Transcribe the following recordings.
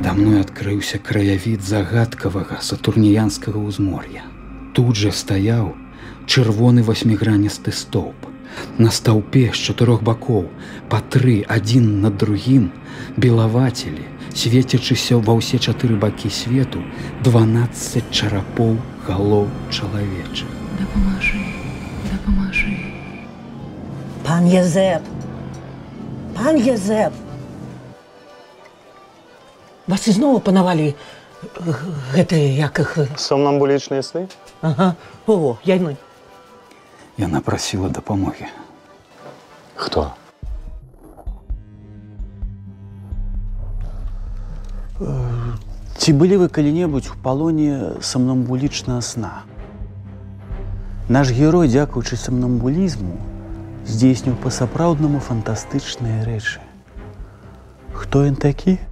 Перадо мной открыўся краявід загадкавага сатурніянскага ўзмор'я. Тут жа стаяў чырвоны васьміграністы столб. На стаўпе з 4 бакоў, па 3 адзін над другім, белавацелі, свецячыся ва ўсе 4 бакі свету, 12 чарапоў галоў чалавечых. Дапамажы, дапамажы. Пан Язэп! Пан Язэп! Вас ізноў апанавалі гэтыя, як іх... Сомнамбулічныя сны? Ага, о, яны. Яна прасіла дапамогі. Хто? Ці былі вы калі-небудзь у палоне сомнамбулічнага сна? Наш герой, дзякуючы сомнамбулізму, здзейсніў па-сапраўднаму фантастычныя рэчы. Хто ён такі?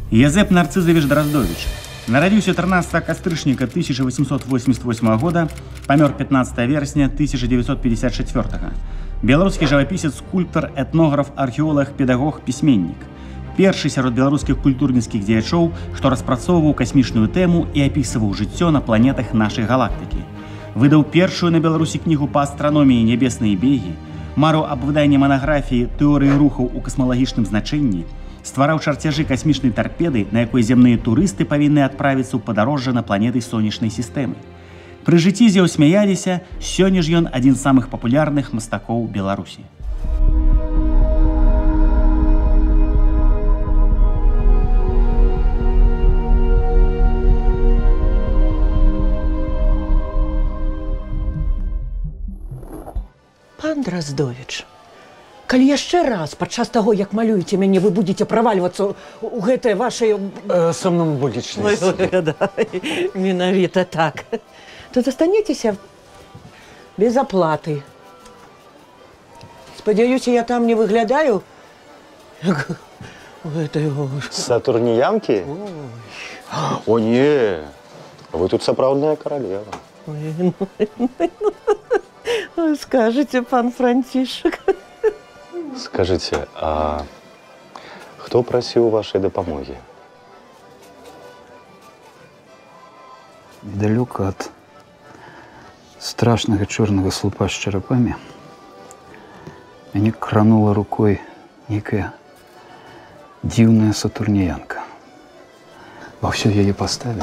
Язэп Нарцызавіч Драздовіч. Нарадзіўся 13 кастрычніка 1888 года, памёр 15 верасня 1954. Беларускі жывапісец, скульптар, этнограф, археолог, педагог, пісьменнік. Першы сярод беларускіх культурніцкіх дзеячоў, што распрацоўваў касмічную тэму і апісваў жыццё на планетах нашай галактыкі. Выдаў першую на Беларусі кнігу па астраноміі «Нябесныя бегі», марыў аб выданні манаграфіі «Тэорыі рухаў у касмалагічным значэнні», ствараў чарцяжы касмічнай тарпеды, на якой зямныя турысты павінны адправіцца ў падарожжа на планеты сонечнай сістэмы. Пры жыцці з яго смяяліся, сёння ж ён адзін з самых папулярных мастакоў Беларусі. Пан Драздовіч, калі яшчэ раз, падчас таго, як малюеце мяне, вы будзеце правальвацца ў гэтыя вашыя... Сомнамбулічныя сны. Менавіта так. То застанецеся без аплаты. Спадзяюся, я там не выглядаю гэтай... Сатурніянкі? О, не! Вы тут сапраўдная каралева. Скажите, пан Францішак. Скажите, а хто прасіў вашай дапамогі? Далёка ад страшнага чорнага слупа з чарапамі мяне кранула рукой некая дзіўная сатурніянка. Ва ўсёй яе паставе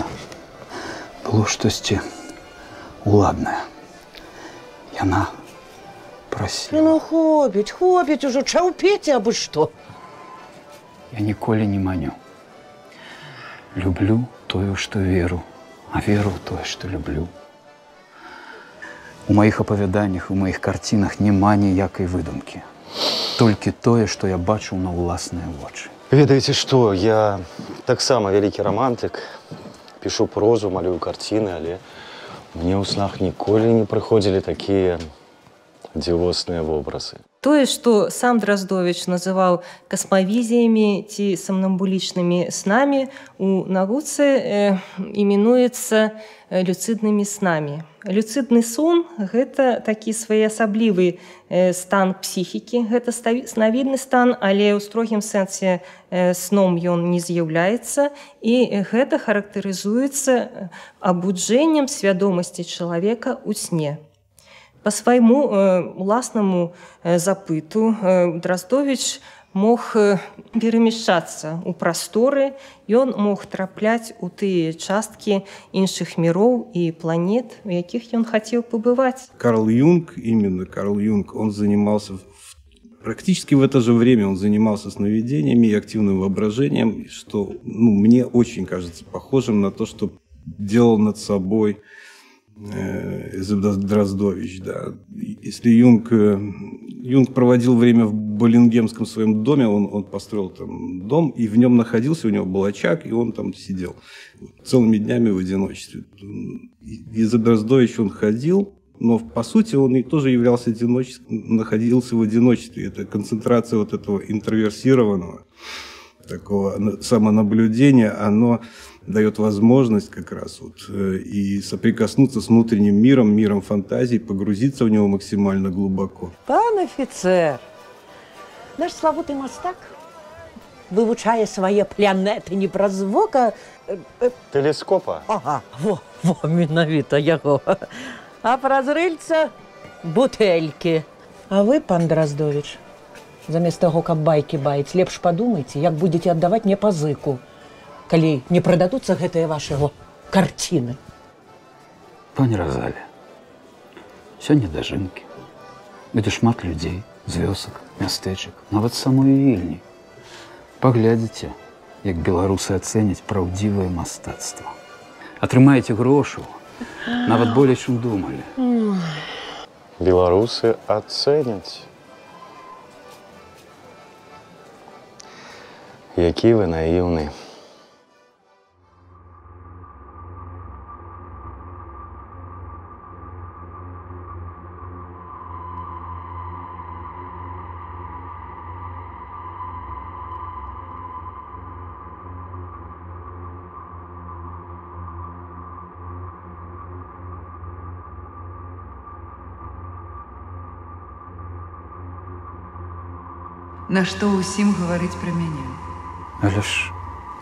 было штосьці уладнае. Яна прасіла. Ну, хопіць ужо, чаўпеце абы што. Я ніколі не маню. Люблю тое, што веру, а веру ў тое, што люблю. У маіх апавяданнях, у маіх карцінах няма ніякай выдумкі. Толькі тое, што я бачыў на ўласныя вочы. Ведаеце што, я таксама вялікі рамантык, пішу прозу, малюю карціны, але мне ў снах ніколі не прыходзілі такія дзівосныя вобразы. Тое, што сам Драздовіч называў касмавізіямі ці сомнамбулічнымі снамі, у навуцы іменуецца люцыднымі снамі. Люцыдны сон – гэта такі своеасаблівы стан псіхікі, гэта снавідны стан, але ў строгім сэнсе сном ён не з'яўляецца, і гэта характарызуецца абуджэннем свядомасці чалавека ў сне. Па свайму уласнаму запыту Драздовіч мог перамяшчацца ў прасторы, ён мог трапляць у тыя часткі іншых міроў і планет, у якіх ён хацеў пабываць. Карл Юнг, именно Карл Юнг, он занимался практически в это же время он занимался сновидениями и активным воображением, что мне очень кажется похожим на то, что делал над собой Драздович, да. Если Юнг проводил время в Боллингемском своем доме, он построил там дом, и в нем находился, у него был очаг, и он там сидел целыми днями в одиночестве. И за Драздович он ходил, но по сути он и тоже являлся находился в одиночестве. Это концентрация вот этого интроверсированного такого самонаблюдения, оно дает возможность как раз вот и соприкоснуться с внутренним миром, миром фантазий, погрузиться в него максимально глубоко. Пан офицер, наш славутый мастак вывучае свае планеты не праз вока. Телескопа? Ага, во, менавіта яго. А праз рыльца бутэлькі. А вы, пан Драздович, замест таго, каб байкі баіць, лепш падумайце, як будзеце аддаваць мне пазыку, калі не прададуцца гэтыя вашы карціны. Пані Разалі, сёння дажынкі. Будзе шмат людзей, з вёсак, мястэчак, нават самой Вільні. Паглядзіце, як беларусы ацэняць праўдзівае мастацтва. Атрымаеце грошаў, нават болей, чым думалі. Беларусы ацэняць. Які вы наіўны. Нашто ўсім гаварыць пра мяне? Але ж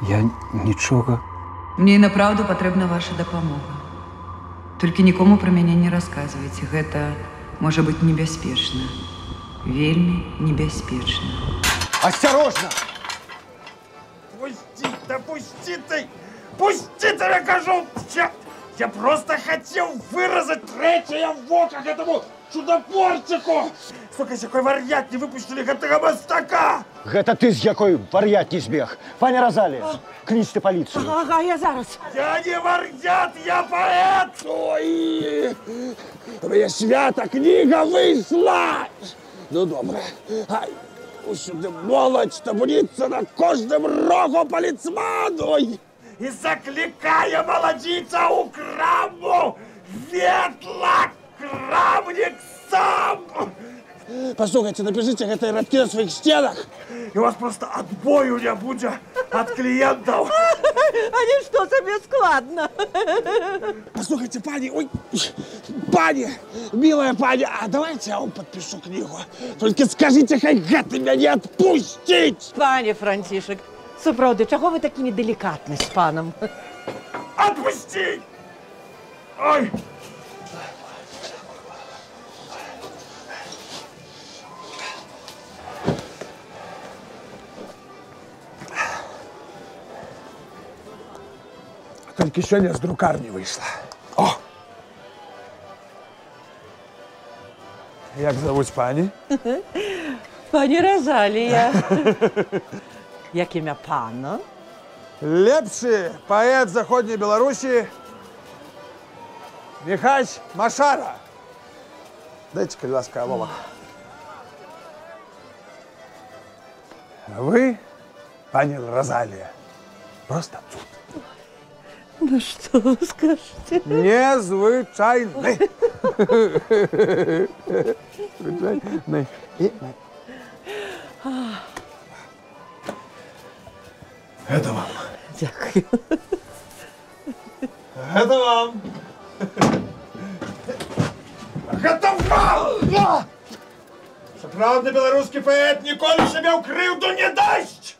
я нічога... Мне і направду патрэбна ваша дапамога. Толькі нікому пра мяне не расказвайце. Гэта можа быць небяспечна. Вельмі небяспечна. Осторожно! Пусти, да пусти ты! Пусти, я кажу! Я просто хотел выразать третье в оках этому чудопорчику! Сука, с якой вар'ят не выпустили гэтага мастака! Гэта ты з якой вар'ят не збег? Пані Розалія, клічте поліцію. Ага, я зараз. Я не вар'ят, я поэт! Ой! У меня свята книга вышла! Ну, добре. Ай, усюди молодь табуніться на кожним рогу поліцману! І закликає молодіця у краму! Ветла, крамник сам! Послухайте, напишите гэтай радкі на своих стенах, и у вас просто отбою не будет от клиентов. А ничто себе складно. Послухайте, пани, ой, пани, милая пани, а давайте я вам подпишу книгу. Только скажите, хай гэты меня отпустить. Пане Францішек, сапраўды, чаго вы такими деликатны с паном? Отпустить! Ой! Только сегодня с друкарни вышла. О! Як зовут пані? Пані Розалія. Як ім'я пана? Лепший поэт Заходней Беларуси Михась Машара. Дайте-ка, ласка, ловок. Вы, пані Розалія, просто тут. Ну что вы скажете? Незвычайный. Звычайный. Это вам. Дякую. Это вам. Это вам! Сапраўдны беларускі паэт ніколі сябе ў крыўду не дасць!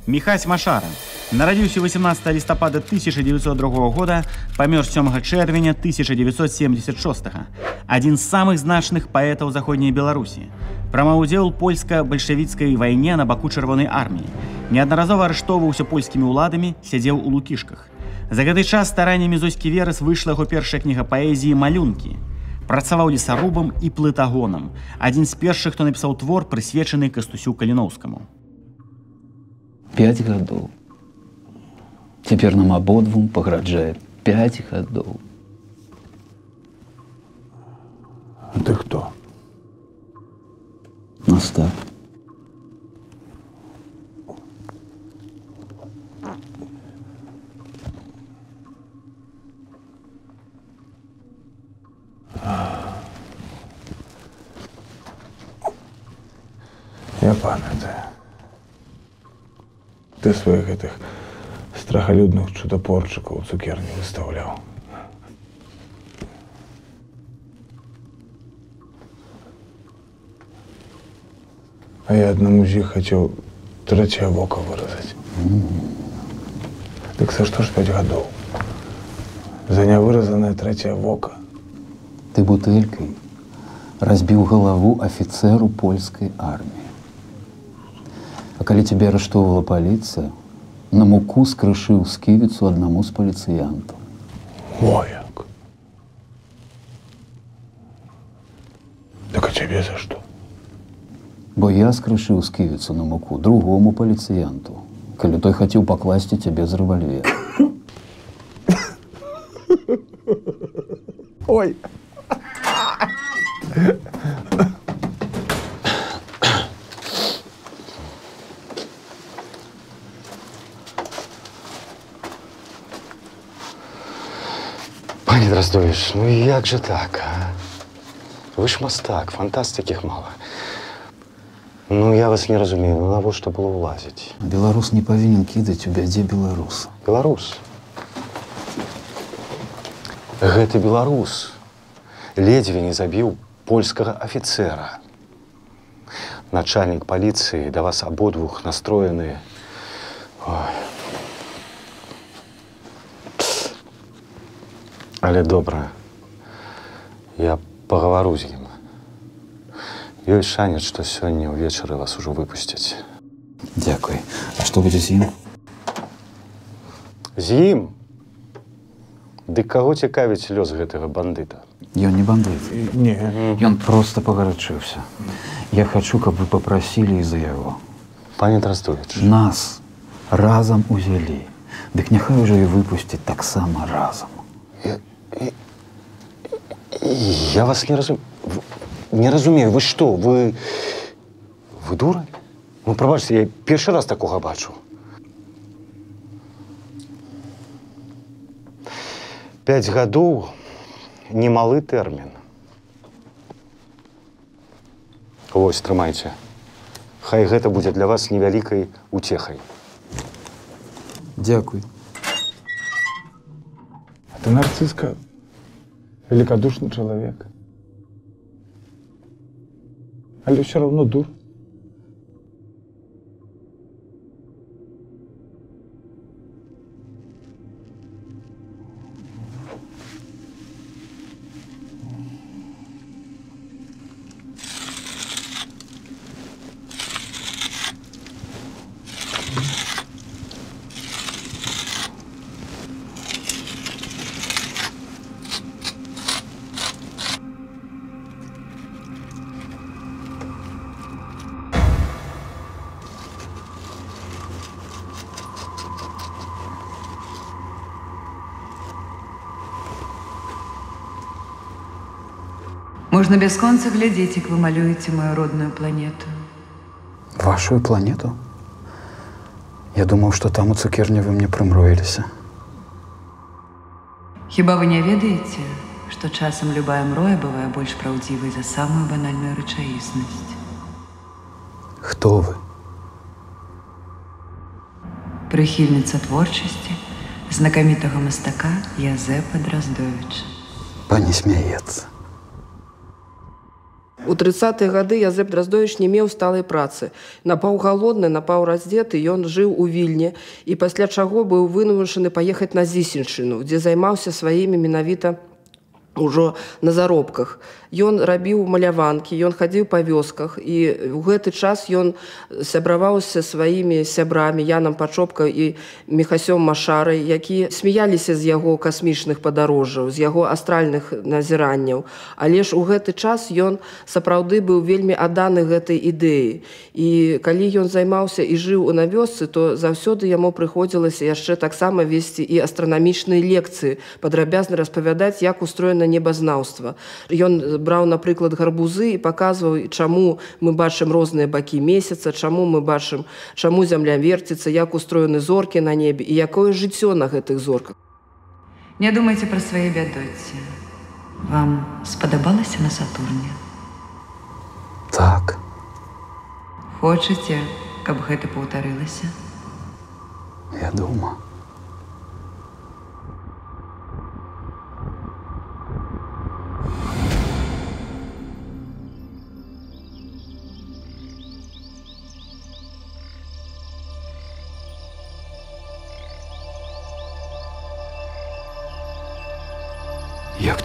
Михась Машара нарадзіўся 18 лістапада 1902 года, памёр 7 чэрвеня 1976. Адзін з самых значных паэтаў заходняй Беларусі. Прымаў удзел у польска-бальшавіцкай вайне на баку чырвонай арміі. Неаднаразова арыштоўваўся польскімі ўладамі, сядзеў у лукішках. За гэты час стараннямі Зоські Верас выйшла яго першая кніга паэзіі «Малюнкі». Працаваў лесарубам і плытагонам. Адзін з першых, хто напісаў твор, прысвечаны Кастусю Каліноўскаму. 5 гадоў. Цяпер нам абодвум пагражае 5 гадоў. А ты хто? Мастак. Я памятаю. Ты своих этих страхолюдных чудопорчиков у цукерни выставлял. А я одному з них хотел трэцяе вока выразаць. Дык за што ж 5 гадоў? За нявыразанае трэцяе вока. Ты бутылькай разбіў галаву афіцэру польскай арміі. А калі цябе арыштоўвала паліцыя, на муку скрышыў сківіцу аднаму з паліцыянтаў. О, як! Так а цябе за што? Бо я скрышыў сківіцу на муку другому паліцыянту, калі той хацеў пакласці цябе з рэвальвера. Ой! Пане Дроздович, ну як же так, а? Ви ж мастак, фантаст таких мало. Ну, я вас не разумею, ну навошта было ўлазіць? Беларус не павінен кідаць у бядзе беларуса. Беларус? Гэты беларус ледзьве не забіў польскага афіцэра. Начальнік паліцыі да вас абодвух настроены. Ой. Але добра, я пагавару з ім. Ёсць шанец, што сёння ўвечары вас ужо выпусцяць. Дзякуй. А што будзе з ім? З ім? Дык каго цікавіць лёс гэтага бандыта? Ён не бандыт. Не. Ён проста пагарачыўся. Я хачу, каб вы папрасілі за яго. Пане Дроздович. Нас разам узялі. Дык няхай ужо і выпусцяць таксама разам. Я вас не разумею. Вы што? Вы дурань? Ну, прабачце, я першы раз такога бачу. 5 гадоў немалы тэрмін. Вось, трымайце. Хай гэта будзе для вас невялікай уцехай. Дзякуй. А ты нарцыска, великодушны чалавек. Але ўсё равно дур. Можна бясконца глядзець, як вы малюеце мою родную планету. Вашу планету? Я думаў, што там у цукерні вы мне прымроіліся. Хіба вы не ведаеце, што часам любая мроя бывае больш праўдзівай за самую банальную рэчаіснасць? Хто вы? Прыхільніца творчасці знакамітага мастака Язэпа Дроздовіча. Пані смяецца. У 30-е гады Язэп Дроздовіч не меў сталай працы. Напаўгалодны, напаўраздзеты, ён жыў у Вільні і пасля чаго быў вымушаны паехаць на Зісеншчыну, дзе займаўся сваімі менавіта ўжо на заробках. Ён рабіў маляванкі, ён хадзіў па вёсках, і ў гэты час ён сябраваў са сваімі сябрамі Янам Пачопка і Міхасём Машарай, які смяяліся з яго касмічных падарожжаў, з яго астральных назіранняў. Але ж у гэты час ён сапраўды быў вельмі адданы гэтай ідэі. І калі ён займаўся і жыў на вёсцы, то заўсёды яму прыходзілася яшчэ таксама весці і астранамічныя лекцыі, падрабязна распавядаць, як устроена небазнаўства. Ён браў, напрыклад, гарбузы і паказваў, чаму мы бачым розныя бакі месяца, чаму мы бачым, чаму зямля верціцца, як устроены зоркі на небе і якое жыццё на гэтых зорках. Не думайце пра свае бядоцці. Вам спадабалася на Сатурне? Так. Хочаце, каб гэта паўтарылася? Я думаю.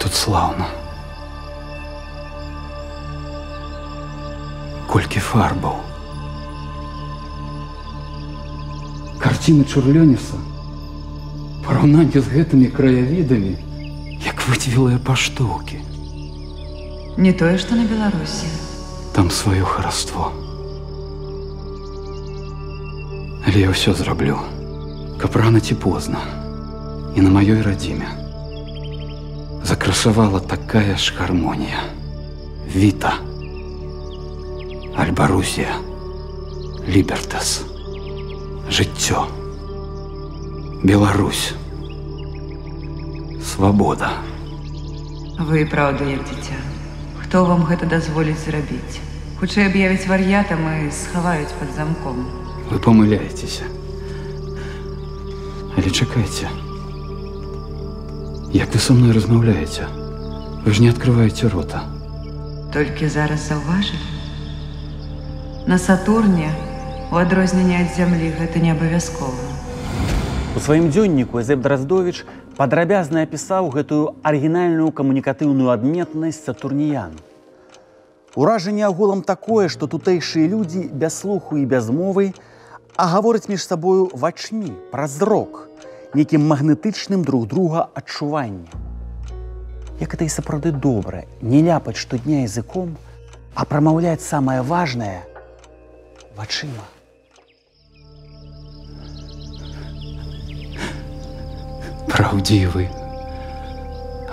тут слаўна. Колькі фарбаў. Карціны Чурлёніса параўнанне з гэтымі краявідамі, як выцвілыя паштоўкі. Не тое, што на Беларусі. Там сваё хараство. Але я ўсё зраблю, каб рана ці позна і на маёй радзіме закрасавала такая ж гармонія. Віта, Альбарусія, Лібертас, жыццё, Беларусь, свабода. Вы і праўда, як дзіця. Хто вам гэта дазволіць зрабіць? Хутчэй аб'явіць вар'ятам і схаваюць пад замком. Вы памыляецеся. Але чакайце. Як вы са мной размаўляеце? Вы ж не адкрываеце рота. Толькі зараз заўважылі? На Сатурне, у адрозненне ад Зямлі, гэта не абавязкова. У сваім дзённіку Язэп Драздовіч падрабязна апісаў гэтую арыгінальную камунікатыўную адметнасць сатурніян. Уражанне агулам такое, што тутэйшыя людзі без слуху і без мовы, а гавораць між сабою вачмі, праз зрок, нейкім магнетычным друг друга адчуваннем. Як гэта і сапраўды добра, не ляпаць штодня языком, а прамаўляць самае важнае вачыма. Праўдзівы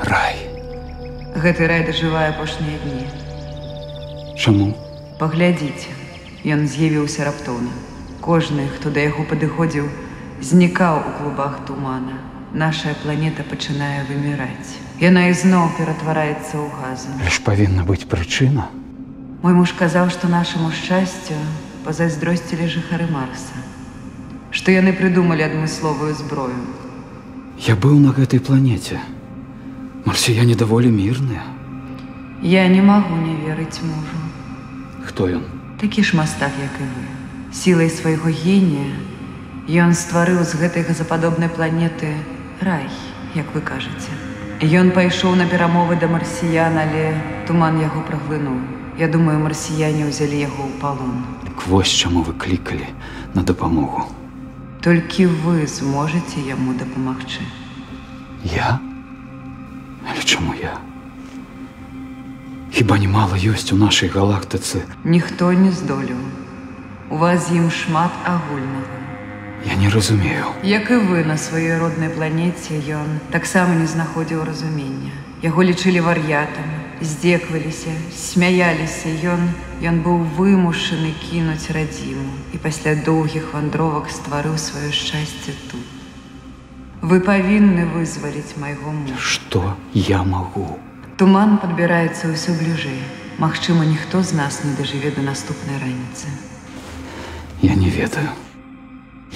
рай. Гэты рай дажывае апошнія дні. Чаму? Паглядзіце, ён з'явіўся раптоўна. Кожны, хто да яго падыходзіў, знікаў у клубах тумана. Нашая планета пачынае выміраць. Яна ізноў ператвараецца ў газы. Але ж павінна быць прычына. Мой муж казаў, што нашаму шчасцю пазайздросцілі жыхары Марса. Што яны прыдумалі адмысловую зброю. Я быў на гэтай планеце. Марсіяне даволі мірныя. Я не магу не верыць мужу. Хто ён? Такі ж мастак, як і вы. Сілай свайго генія ён стварыў з гэтай газападобнай планеты рай, як вы кажаце. Ён пайшоў на перамовы да марсіян, але туман яго праглынуў. Я думаю, марсіяне ўзялі яго ў палон. Так вось чаму вы клікалі на дапамогу. Толькі вы зможаце яму дапамагчы. Я? Але чаму я? Хіба немало ёсць у нашай галактыцы? Ніхто не здолеў. У вас з ім шмат агульнага. Я не разумею. Як і вы на сваёй роднай планеце, ён таксама не знаходзіў разумення. Яго лічылі вар'ятам, здзекваліся, смяяліся. Ён быў вымушаны кінуць радзіму і пасля доўгіх вандровак стварыў сваё шчасце тут. Вы павінны вызваліць майго мужа. Што я магу? Туман падбіраецца ўсё бліжэй. Магчыма, ніхто з нас не дажыве да наступнай раніцы. Я не ведаю.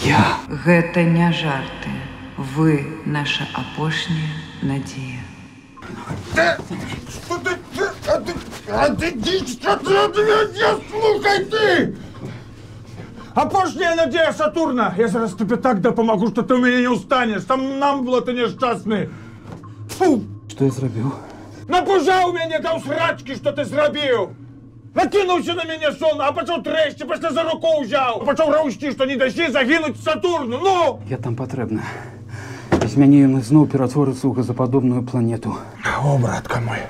Я... Гэта не жарты. Вы наша апошняя надзея. Слухай ты! Апошняя надзея Сатурна! Я зараз тебе так дапамагу, што ты ў мяне не ўстанеш. Там нам было ты няшчасны. Фу! Што я зрабіў? Напужаў мяне да ўсрачкі, што ты зрабіў! Накінуўся на мяне сон, а пачаў трэшці, пасля за руку ўзяў. Пачаў раўсці, што не дасі загінуць Сатурну, ну! Я там патрэбна. Без мяне ён ізноў ператворыцца ў газападобную планету. О, братка мой,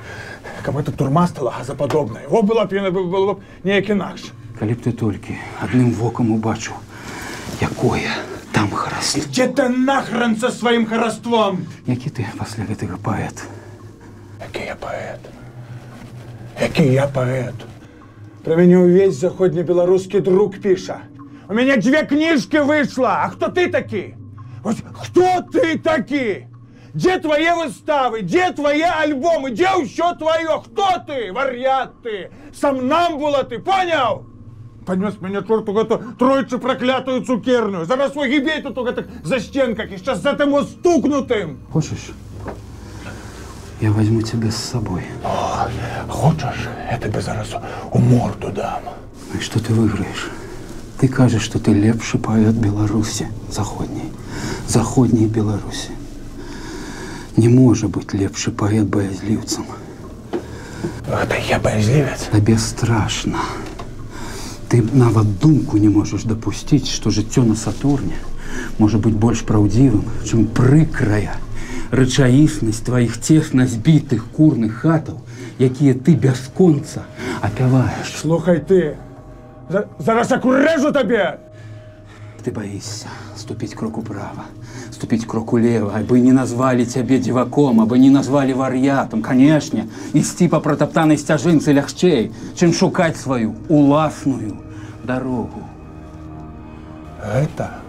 каб эта турма стала газападобнай, о, было б неяк інакш. Калі б ты толькі адным вокам убачыў, якое там хараство. Ідзе ты нахрен са сваім хараством! Які ты пасля гэтага паэт? Які я паэт? Які я паэт? Про мяне ўвесь заходнебеларускі друг піша. У мяне 2 кніжкі выйшла. А хто ты такі? Ось, хто ты такі? Дзе твае выставы? Дзе твае альбомы? Дзе ўсё тваё? Хто ты? Вар'ят ты? Самнамбула ты, поняў? Панёс мяне чорту гэту тройчы праклятую цукерную. Зараз свой гібей тут у гэтых застенках і шчас за тым стукнутым. Хочаш? Я возьму тебя с собой. О, хочешь, я тебе зараз у морду дам. И что ты выиграешь? Ты кажешь, что ты лепший поэт Беларуси, заходней Беларуси. Не можа быць лепшы паэт баязліўцам. Гэта я баязлівец? Табе страшна. Ты нават думку не можаш дапусціць, што жыццё на Сатурне можа быць больш праўдзівым, чым прыкрая рэчаіснасць тваіх цесна збітых курных хатаў, якія ты бясконца апяваеш. Слухай ты, зараз як урэжу табе! Ты баішся ступіць крок управа, ступіць крок улева, абы не назвалі цябе дзіваком, абы не назвалі вар'ятам. Канешне, ісці па пратаптанай сцяжынцы лягчэй, чым шукаць сваю уласную дарогу. Гэта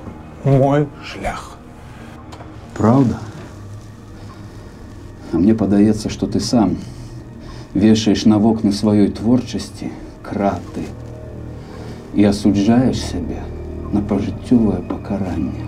мой шлях. Правда? А мне падаецца, што ты сам вешаеш на вокны сваёй творчасці краты і асуджаеш сябе на пажыццёвае пакаранне.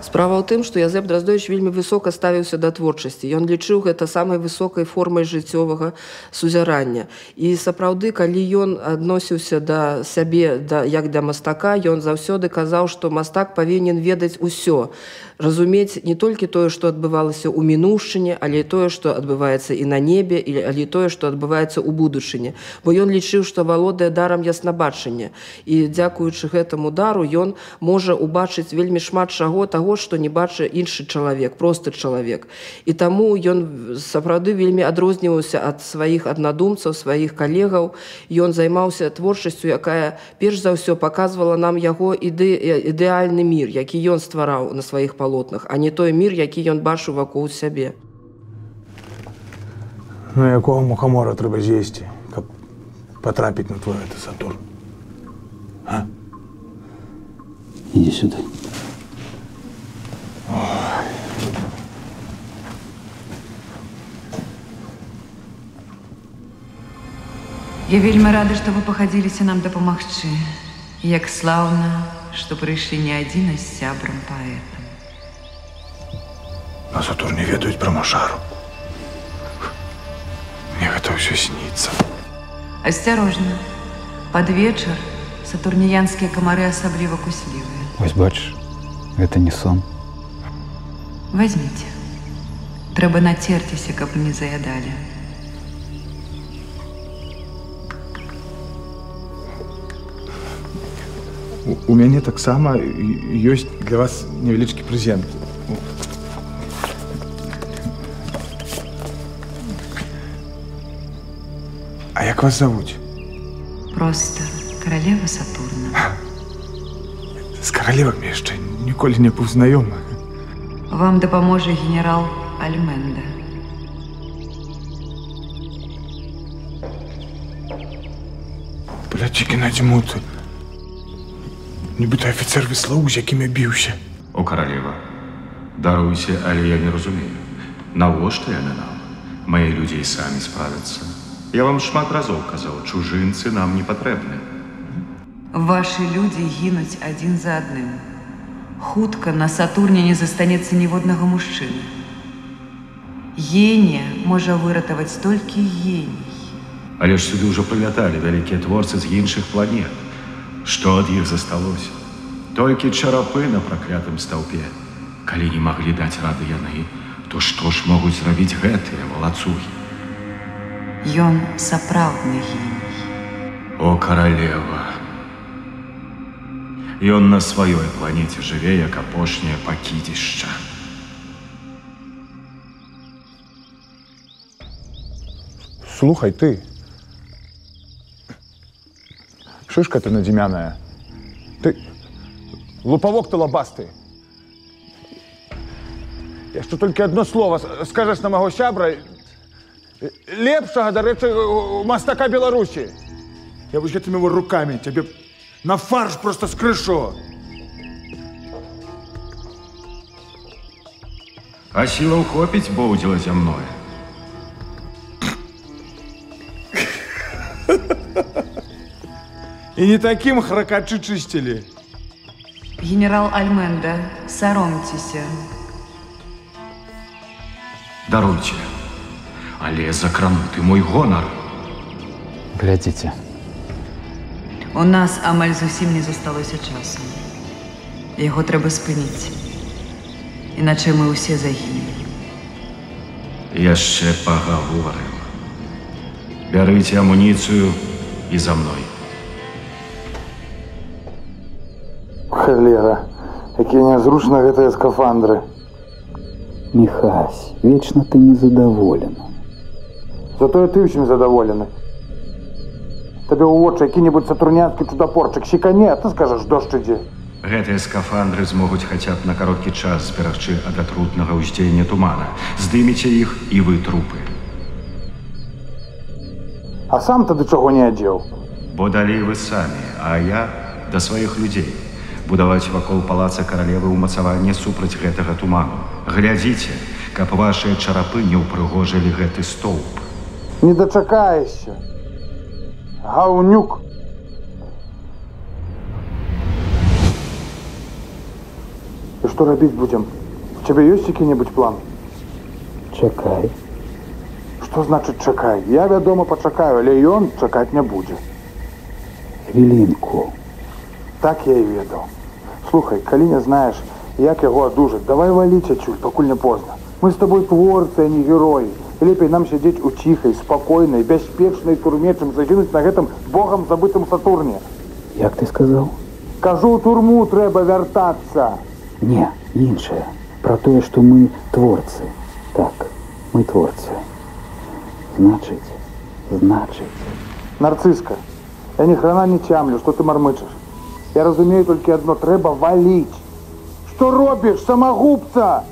Справа ў тым, што Язэп Драздовіч вельмі высока ставіўся да творчасці. Ён лічыў гэта самай высокай формай жыццёвага сузярання. І сапраўды, калі ён адносіўся да сябе як да мастака, ён заўсёды казаў, што мастак павінен ведаць усё. Разумець не толькі тое, што адбывалася ў мінуўшчыне, але і тое, што адбываецца і на небе, але і тое, што адбываецца ў будучыні. Бо ён лічыў, што валодае дарам яснабачання. І дзякуючы гэтаму дару ён можа ўбачыць вельмі шмат чаго таго, што не бачыць іншы чалавек, просты чалавек. І таму ён сапраўды вельмі адрозніваўся ад сваіх аднадумцаў, сваіх калегаў. Ён займаўся творчасцю, якая перш за ўсё паказвала нам яго ідэальны мір, які ён ствараў на сваіх палотнах, а не той мір, які ён бачыў вакол сябе. Ну, якого мухамора трэба з'есці, каб патрапіць на твой Сатурн? А? Іди сюда. Я вельмі рада, што вы пахадзіліся нам дапамагчы. Як слаўна, што прыйшлі не адзін, а з сябрам паэтам. На Сатурне ведаюць пра Машару. Мне гэта ўсё сніцца. Асцярожна. Пад вечар сатурніянскія камары асабліва куслівыя. Вось бачыш, гэта не сон. Возьмите. Трэба нацерціся, каб не заядалі. У мяне таксама ёсць для вас невялічкі прэзент. А як вас завуць? Проста каралева Сатурна. З каралевамі яшчэ ніколі не быў знаёмы. Вам дапаможа генерал Альменда. Бляцікі надзьмуты. Нібыта афіцер веслоў, з якім я біўся. О, каралева, даруйся, але я не разумею. Навошта яны нам? Мае людзі і самі справяцца. Я вам шмат разоў казаў, чужынцы нам не патрэбны. Вашы людзі гінуць адзін за адным. Хутка на Сатурне не застанецца ніводнага мужчыны. Генія можа выратаваць толькі геній. Але ж сюды ўжо прыляталі вялікія творцы з іншых планет. Што ад іх засталося? Толькі чарапы на праклятым стаўпе. Калі не маглі даць рады яны, то што ж могуць зрабіць гэтыя валацугі? Ён сапраўдны геній. О, каралева! Ён на сваёй планеце жыве, як апошняе пакідзішча. Слухай, ты. Шишка ты надзімяная. Ты лупавок ты лабасты. Яшчэ толькі адно слова скажаш на маго сябра, лепшага, дарэчы, мастака Беларусі. Я вось гэтымі рукамі цябе на фарш просто скрышу. А сілаў хопіць боўдзіла зямное. І не такім хракачы чысцілі. Генерал Альменда, саромцеся. Даруйце, але закрануты мой гонар. Глядзіце. У нас амаль зусім не засталося часу. Яго трэба спыніць. Іначай мы ўсе загінем. Яшчэ пагаворым. Бярыце амуніцыю і за мной. Халера, якія нязручна гэтыя скафандры. Михась, вечно ты незадоволен. Зато і ты ўсім задаволены. Табе ў вочы які-небудзь сатурнянскі чудапорчык щекане, а ты скажаш, дождж ідзе. Гэтыя скафандры змогуць хаця б на кароткі час зберагчы ад атрутнага ўздзеяння тумана. Здыміце іх і вы трупы. А сам тады чаго не адзеў? Бо далей вы самі, а я да сваіх людзей. Будаваць вакол палаца каралевы ўмацаванне супраць гэтага туману. Глядзіце, каб вашыя чарапы не ўпрыгожылі гэты стоўп. Не дачакаешся. Гаўнюк. І што рабіць будзем? У цябе ёсць які-небудзь план? Чакай. Што значыць чакай? Я, вядома, пачакаю, але ён чакаць не будзе. Хвілінку. Так я і ведаў. Слухай, калі не знаеш, як яго адужаць, давай валіць адсюль, пакуль не позна. Мы з табой творцы, а не героі. Лепей нам сядзець у ціхай, спакойнай, бяспечнай турме, чым загінуць на гэтым богам забытым Сатурне. Як ты сказаў? Кажу, у турму трэба вяртацца. Не, іншае. Пра тое, што мы творцы. Так, мы творцы. Значыць. Нарцыска, я ні храна не цямлю, што ты мармычаш. Я разумею толькі адно, трэба валіць. Што робіш, самагубца?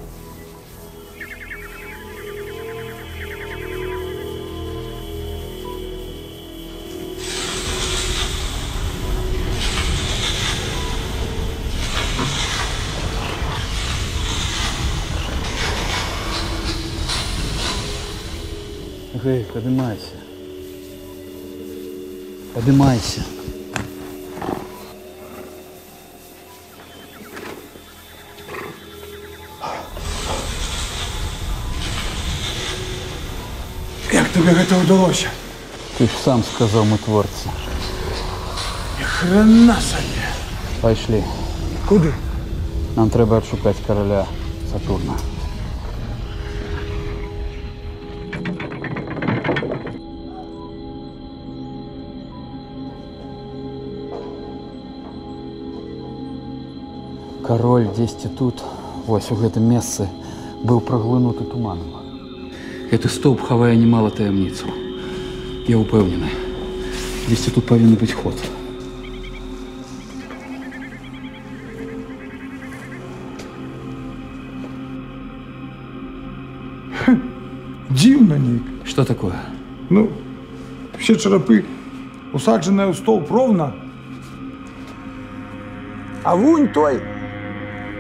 Гэй, падымайся. Падымайся. Як табе гэта ўдалося? Ты ж сам сказаў, мы творцы. Ні хрена сабе. Пайшлі. Куды? Нам трэба адшукаць караля Сатурна. Кароль дзесьці тут, вось у гэтым месцы, быў праглынуты туманам. Гэты стоўп хавае немало таямніцаў. Я ўпэўнены, дзесьці тут павінен быць ход. Дзіўна нейк. Што такое? Ну, все чарапы усаджаныя ў стоўп роўна. А вунь той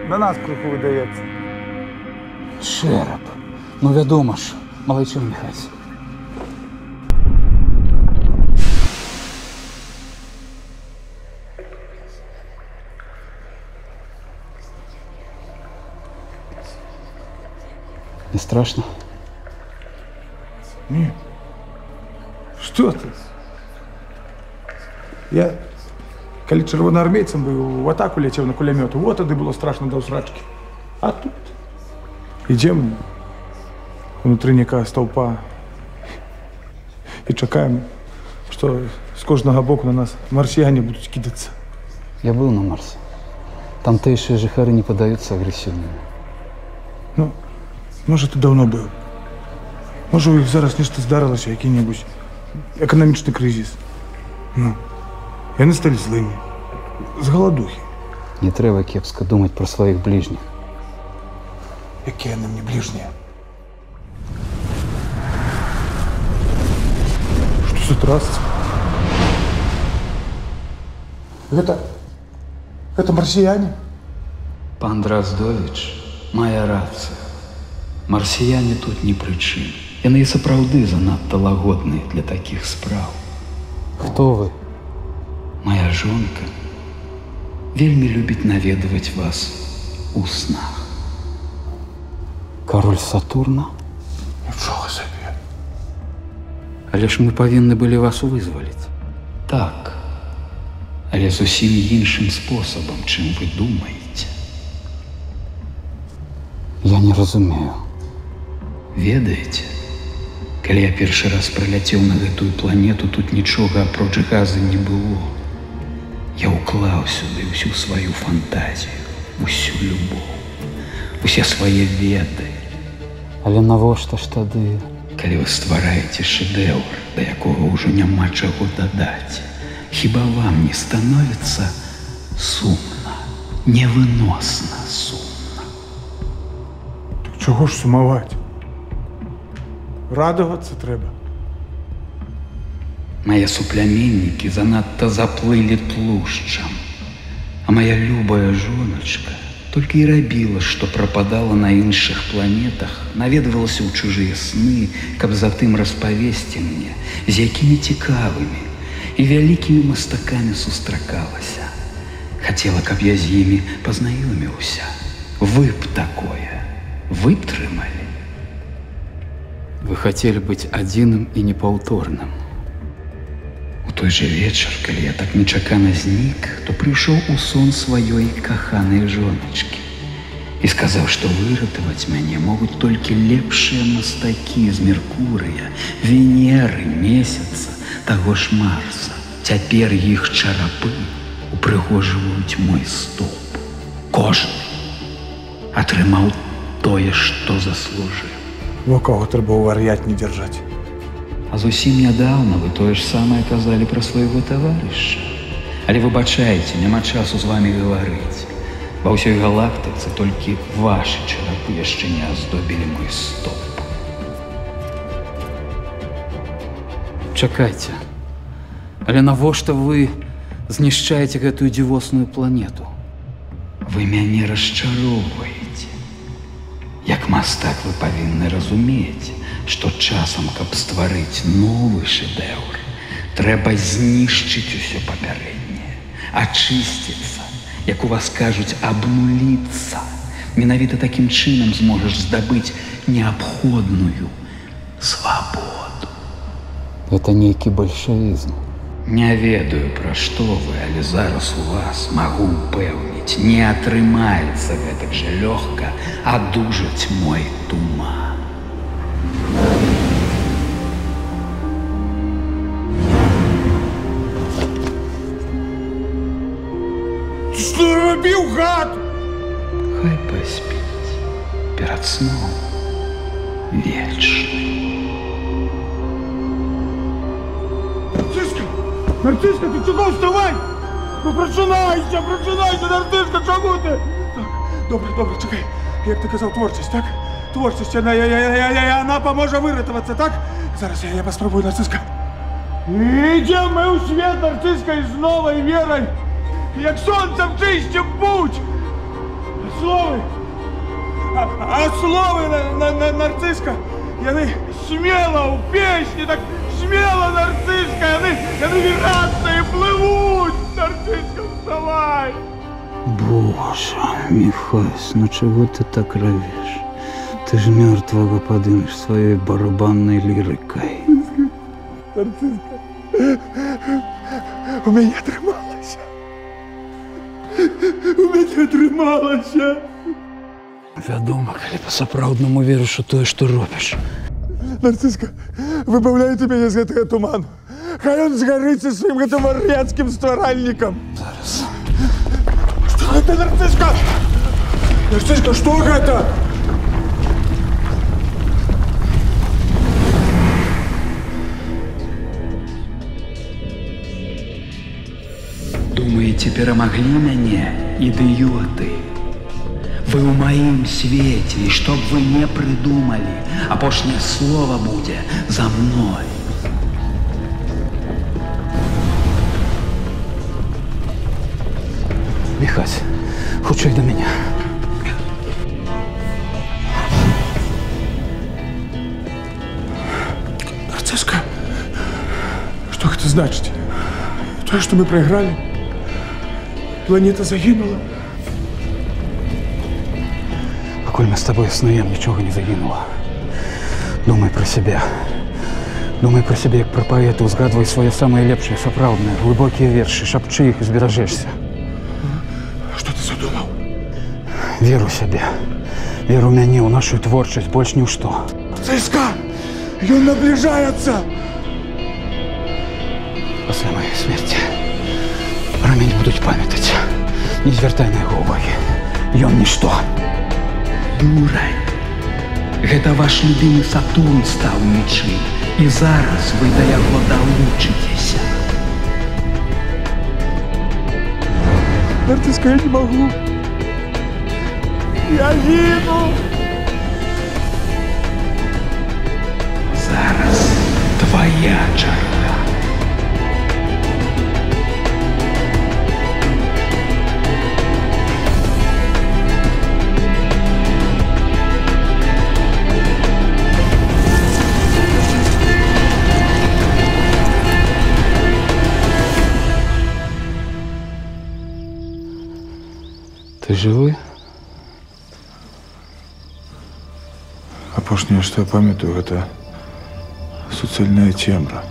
на нас крыху выдаецца. Чэрап. Ну, вядома ж, малайчына Міхась. Не страшно? Не. Што ты? Я, калі чырвонаармейцам быў, у атаку ляцеў на кулямёт, вот тады было страшна да ўсрачкі. А тут ідзем унутры некага стаўпа і чакаем, што з кожнага боку на нас марсіяне будуць кідацца. Я быў на Марсе. Тамтэйшыя жыхары не падаюцца агрэсіўнымі. Ну, можа, ты даўно быў. Можа, у іх зараз нешта здарылася, які-небудзь эканамічны крызіс. Ну, яны сталі злымі. З галадухі. Не трэба кепска думаць пра сваіх бліжніх. Якія яны мне бліжнія? Што за трасца? Гэта марсіяне? Пан Драздовіч мае рацыю. Марсіяне тут ні пры чым. Яны і сапраўды занадта лагодныя для такіх спраў. Хто вы? Моя жонка вельмі любіць наведваць вас у снах. Кароль Сатурна? Нічога сабе. Але ж мы павінны былі вас вызваліць. Так, але зусім іншым спосабам, чым вы думаеце. Я не разумею. Ведаеце, калі я першы раз прыляцеў на гэтую планету, тут нічога апроч газа не было. Я ўклаў сюды ўсю сваю фантазію, усю любоў, усе свае веды. Але навошта ж тады? Калі вы ствараеце шэдэўр, да якога ўжо няма чаго дадаць, хіба вам не становіцца сумна, невыносна сумна? Так чого ж сумаваць? Радавацца трэба. Мае супляменнікі занадта заплылі тлушчам, а мая любая жоначка толькі і рабіла, што прападала на іншых планетах, наведвалася ў чужыя сны, каб затым распавесці мне, з якімі цікавымі і вялікімі мастакамі сустракалася. Хацела, каб я з імі пазнаёміўся. Вы б такое вытрымалі? Вы хацелі быць адзіным і непаўторным. У той жа вечар, калі я так нечакана знік, то прыйшоў у сон сваёй каханай жоначкі і сказаў, што выратаваць мяне могуць толькі лепшыя мастакі з Меркурыя, Венеры, Месяца, таго ж Марса. Цяпер іх чарапы упрыгожваюць мой столб. Кожны атрымаў тое, што заслужыў. Во кого трэба ў вар'ятні дзяржаць. А зусім нядаўна вы тое ж самае казалі пра свайго таварыша. Але выбачайце, няма часу з вамі гаварыць. Ва ўсёй галактыцы толькі вашы чарапы яшчэ не аздобілі мой столб. Чакайце, але навошта вы знішчаеце гэтую дзівосную планету? Вы мяне расчароўваеце. Як мастак вы павінны разумець, што часам, каб стварыць новы шэдэўр, трэба знішчыць усё папярэдняе, ачысціцца, як у вас кажуць, абнуліцца. Менавіта такім чынам зможаш здабыць неабходную свабоду. Это нейкі бальшавізм. Не ведаю, пра што вы, але зараз у вас, магу упэўніць, не атрымаецца гэтак жа лёгка адужаць мой туман. Што рабіў, гад? Хай паспіць перад сном вечны. Нарцишка, ты чого? Вставай! Ну прочинайся, Нарцишка, чому ти? Так, добре, чекай. Як ти казав, творчість, так? Творчість, вона поможе вирятуватися, так? Зараз я поспробую, Нарцишка. Ідемо ми у світ, Нарцишка, із новою вірою. Як сонцем чистим будь! А слови, Нарцишка, яны смело у песні, так смело, Нарцишка, яны вираться и плывут! Нарцишка, вставай! Боже, Михась, ну чего ты так ровишь? Ты ж мертвого подымешь своей барабанной лирикой. Нарцишка, у меня атрымалася. Вядома, калі па-сапраўднаму верыш у тое, што робіш. Нарцишка, выбаўляйце мяне з гэтага туману. Хай ён згарыцца сваім гэтым вар'яцкім стваральнікам. Зараз. Што гэта, Нарцишка? Нарцишка, што гэта? Думаеце, перамаглі мяне, ідыёты? Вы ў маім свеце, і што б вы не прыдумалі, апошняе слова будзе за мной. Михась, хутчэй да мяне. Нарцишка, што гэта значыць? Тое, што мы прайгралі? Планета загінула? Пакуль мы з табой існуем, нічога не загінула. Думай пра сябе. Думай пра сябе, як пра паэта, узгадвай свае самыя лепшыя, сапраўдныя, глыбокія вершы, шапчы іх і зберажэшся. Што ты задумаў? Вер у сябе. Веру мяне ў нашу творчасць больш ні ў што. ЦСКА! Ён наближаецца! Пасля маёй смерці пра мяне будуць памятаць. Не звяртай на яго ўвагі. Ён нішто. Дурань. Гэта ваш любімы Сатурн стаў нічым. І зараз вы да яго далучыцеся. Нарцыска, я не могу. Я гину. Зараз твоя чарга. Ты жывы? Апошняе, што я памятаю, гэта суцэльная цемра.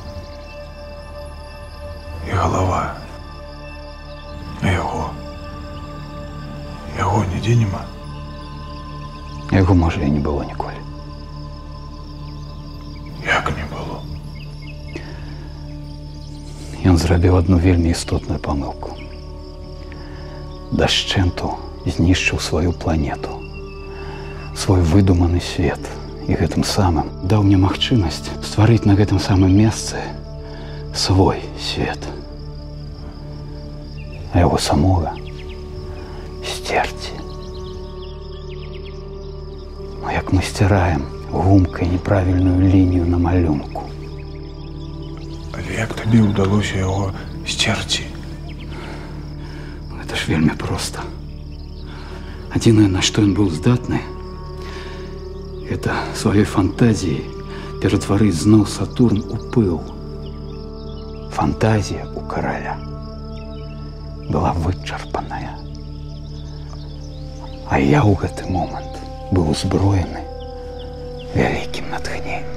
І галава. А яго нідзе няма. Яго, можа, і не было ніколі. Як не было? Ён зрабіў адну вельмі істотную памылку. Дашчэнту знішчыў сваю планету, свой выдуманы свет, і гэтым самым даў мне магчымасць стварыць на гэтым самым месцы свой свет. А яго самога сцерці. Ну, як мы сцираем гумкай неправільную лінію на малюнку. Але як табе ўдалося яго сцерці? Гэта ж вельмі проста. Адзінае, на што ён быў здатны, гэта сваёй фантазіяй ператварыць зноў Сатурн у пыл. Фантазія ў караля была вычарпаная. А я ў гэты момант быў узброены вялікім натхненнем.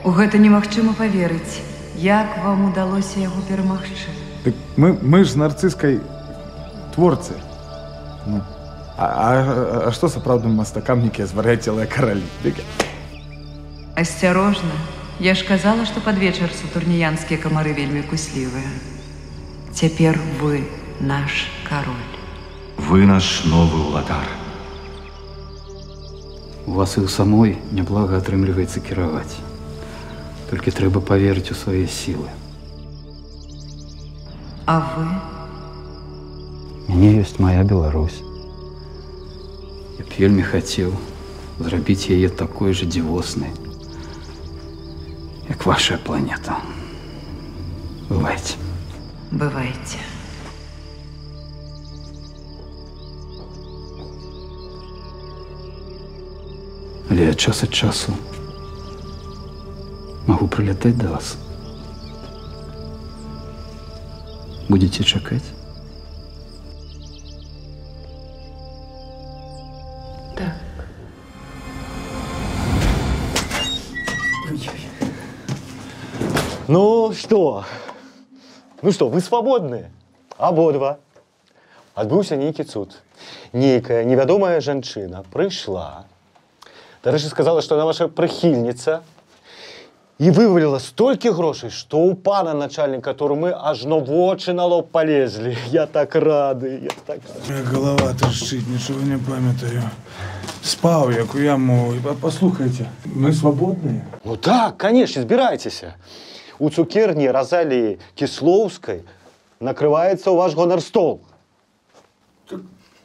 У гэта немагчыма паверыць. Як вам удалося яго перамагчы? Так мы ж з Нарцыскай творцы. Ну, а што сапраўдным мастакам нейкія звар'яцелыя каралі? Асцярожна. Я ж казала, што пад вечар сатурніянскія камары вельмі куслівыя. Цяпер вы наш кароль. Вы наш новы ўладар. У вас і ў самой няблага атрымліваецца кіраваць. Толькі трэба паверыць у свае сілы. А вы? Мяне ёсць мая Беларусь. Я б вельмі хацеў зрабіць яе такой жа дзівоснай, як ваша планета. Бывайце. Бывайце. Але я час ад часу могу прилетать до вас. Будете чакать? Так. Ну что, вы свободныя? Абодва. Адбыўся нейкі цуд. Нейкая невядомая жанчына прыйшла. Дарэчы, сказала, што яна ваша прыхільніца. І вываліла столькі грошай, што ў пана начальніка турмы ажно вочы на лоб полезлі. Я так рады, я так рады. Моя голова трашчыць, нічога не памятаю. Спаў, як у яму. Паслухайце, мы свабодныя? Ну так, канешне, збірайцеся. У цукерні Разаліі Кіслоўскай накрываецца ў ваш гонар стол.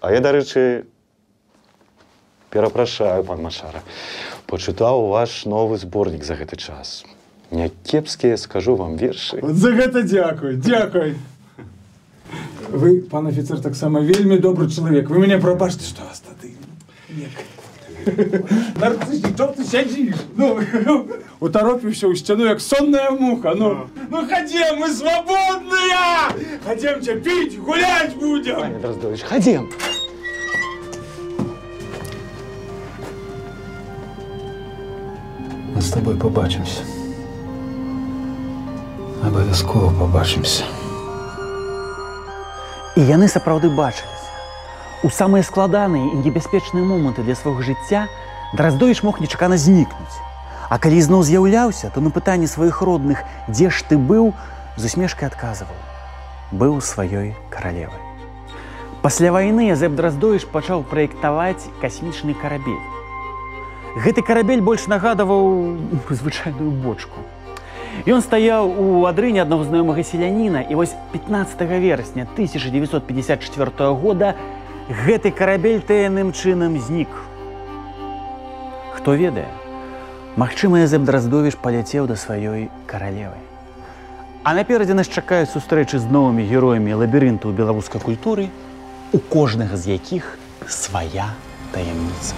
А я, дарэчы, перапрашаю, пан Машара. Пачытаў ваш новы зборнік за гэты час. Някепскія, скажу вам, вершы. Вот за гэта дзякуй, дзякуй. Вы, пан афіцер, таксама вельмі добры чалавек. Вы мяне прабачце, што вас тады Нарцысік, чом ты сядзіш? Ну, утаропіўся ў сцяну, як сонная муха. Ну, хадзем, мы свабодныя! Хадземце піць, гуляць будзем! Пане Дроздович, хадзем! Мы з тобой побачимся. Обов'язково побачимся. І яны сапраўды бачыліся. У самыя складаныя і небяспечныя моманты для свайго жыцця Драздовіч мог нечакана знікнуць. А калі зноў з'яўляўся, то на пытанні сваіх родных «Дзе ж ты быў?», з усмешкай адказваў: «Быў сваёй каралевай». Пасля вайны Язэп Драздовіч пачаў праектаваць касмічны карабель. Гэты карабель больш нагадаваў звычайную бочку. Ён стаяў у адрыне аднаго знаёмага селяніна, і вось 15 верасня 1954 года гэты карабель таемным чынам знік. Хто ведае, магчыма, Язэп Драздовіч паляцеў да сваёй каралевы. А наперадзе нас чакаюць сустрэчы з новымі героямі лабірынтаў беларускай культуры, у кожнага з якіх свая таямніца.